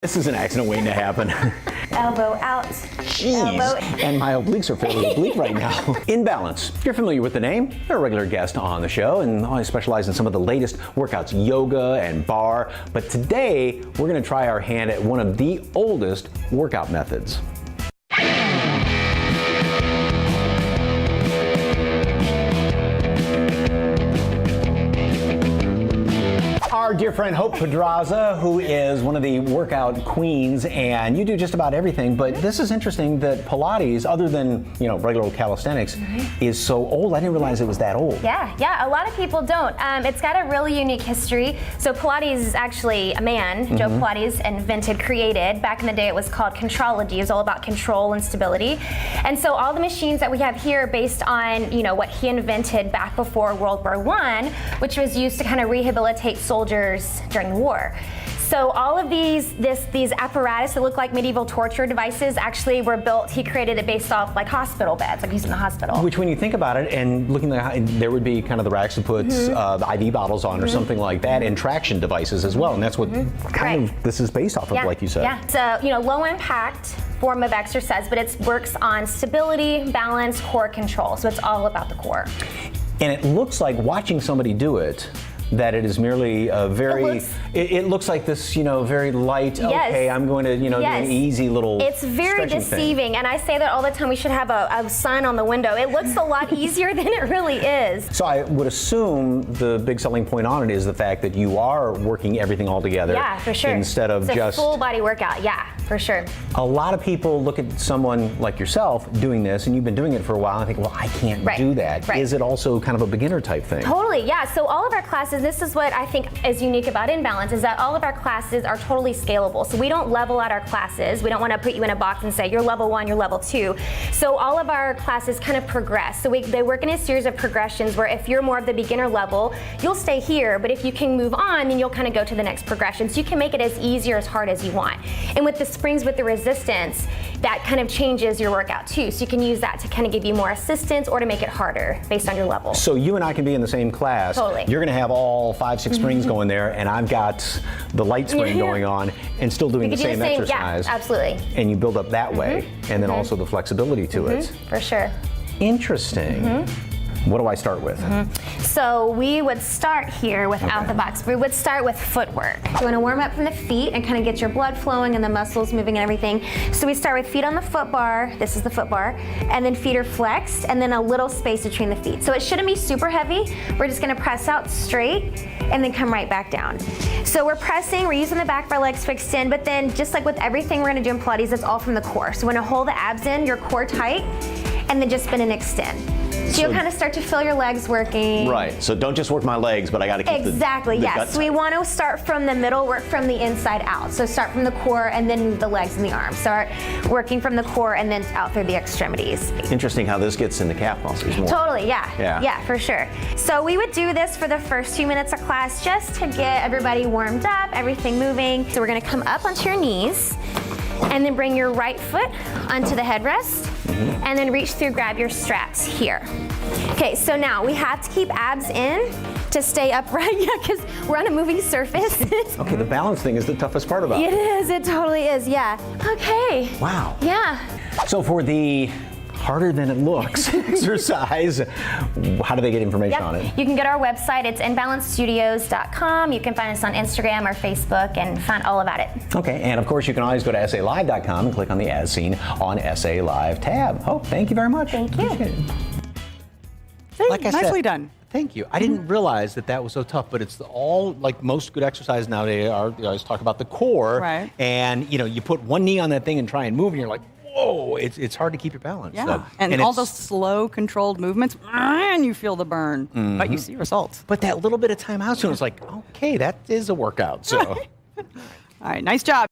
This is an accident waiting to happen. Elbow out. Jeez. Elbow. And my obliques are fairly oblique right now. In Balance. You're familiar with the name. They're a regular guest on the show, and I specialize in some of the latest workouts, yoga and bar. But today, we're going to try our hand at one of the oldest workout methods. Our dear friend Hope Pedraza, who is one of the workout queens, and you do just about everything, but this is interesting that Pilates, other than, regular old calisthenics, is so old. I didn't realize it was that old. Yeah, a lot of people don't. It's got a really unique history. So Pilates is actually a man, Joe Pilates, created. Back in the day it was called Contrology. It was all about control and stability. And so all the machines that we have here are based on, what he invented back before World War I, which was used to kind of rehabilitate soldiers during the war. So all of these apparatus that look like medieval torture devices actually were built, he created it based off like hospital beds, like used in the hospital. Which, when you think about it, and looking at there would be kind of the racks to put the IV bottles on or something like that, and traction devices as well, and that's what kind of this is based off of, like you said. Yeah, it's a low impact form of exercise, but it works on stability, balance, core control, so it's all about the core. And it looks like, watching somebody do it, that it is merely a very, it looks like this, very light, okay, I'm going to, do an easy little It's very deceiving, and I say that all the time, we should have a sign on the window. It looks a lot easier than it really is. So I would assume the big selling point on it is the fact that you are working everything all together. Yeah, for sure. Instead of it's just a full body workout, yeah, for sure. A lot of people look at someone like yourself doing this, and you've been doing it for a while, and think, well, I can't do that. Is it also kind of a beginner type thing? Totally, yeah. So all of our classes, this is what I think is unique about In Balance, is that all of our classes are totally scalable. So we don't level out our classes. We don't want to put you in a box and say, you're level 1, you're level 2. So all of our classes kind of progress. So they work in a series of progressions where if you're more of the beginner level, you'll stay here, but if you can move on, then you'll kind of go to the next progression. So you can make it as easy or as hard as you want. And with the springs with the resistance, that kind of changes your workout too. So you can use that to kind of give you more assistance or to make it harder based on your level. So you and I can be in the same class. Totally. You're going to have all 5, 6 springs going there, and I've got the light spring going on, and still doing the same exercise. Yeah, absolutely. And you build up that way, and then also the flexibility to it. For sure. Interesting. What do I start with? So we would start here without the box. We would start with footwork. You want to warm up from the feet and kind of get your blood flowing and the muscles moving and everything. So we start with feet on the foot bar. This is the foot bar. And then feet are flexed, and then a little space between the feet. So it shouldn't be super heavy. We're just going to press out straight and then come right back down. So we're pressing, we're using the back of our legs to extend, but then just like with everything we're going to do in Pilates, it's all from the core. So we're going to hold the abs in, your core tight, and then just spin and extend. So you'll kind of start to feel your legs working. Right, so don't just work my legs, but I got to keep the yes. Guts. So we want to start from the middle, work from the inside out. So start from the core and then move the legs and the arms. Start working from the core and then out through the extremities. Interesting how this gets into calf muscles more. Totally, yeah, for sure. So we would do this for the first 2 minutes of class just to get everybody warmed up, everything moving. So we're going to come up onto your knees and then bring your right foot onto the headrest. And then reach through, grab your straps here. Okay, so now we have to keep abs in to stay upright, because we're on a moving surface. Okay, the balance thing is the toughest part about it. It is, it totally is, yeah. Okay. Wow. Yeah. So for the harder than it looks exercise, how do they get information on it? You can go to our website, it's inbalancestudios.com. You can find us on Instagram or Facebook and find all about it. Okay, and of course you can always go to SALive.com and click on the As Seen on SA Live tab. Hope, thank you very much. Thank you. Like I said, nicely done. Thank you. I didn't realize that was so tough, but it's all, like most good exercise nowadays are, you always talk about the core. Right. And, you put one knee on that thing and try and move, and you're like, whoa, it's hard to keep your balance. Yeah, So, and all those slow, controlled movements, and you feel the burn, but you see results. But that little bit of time out soon, it's like, okay, that is a workout. So, all right, nice job.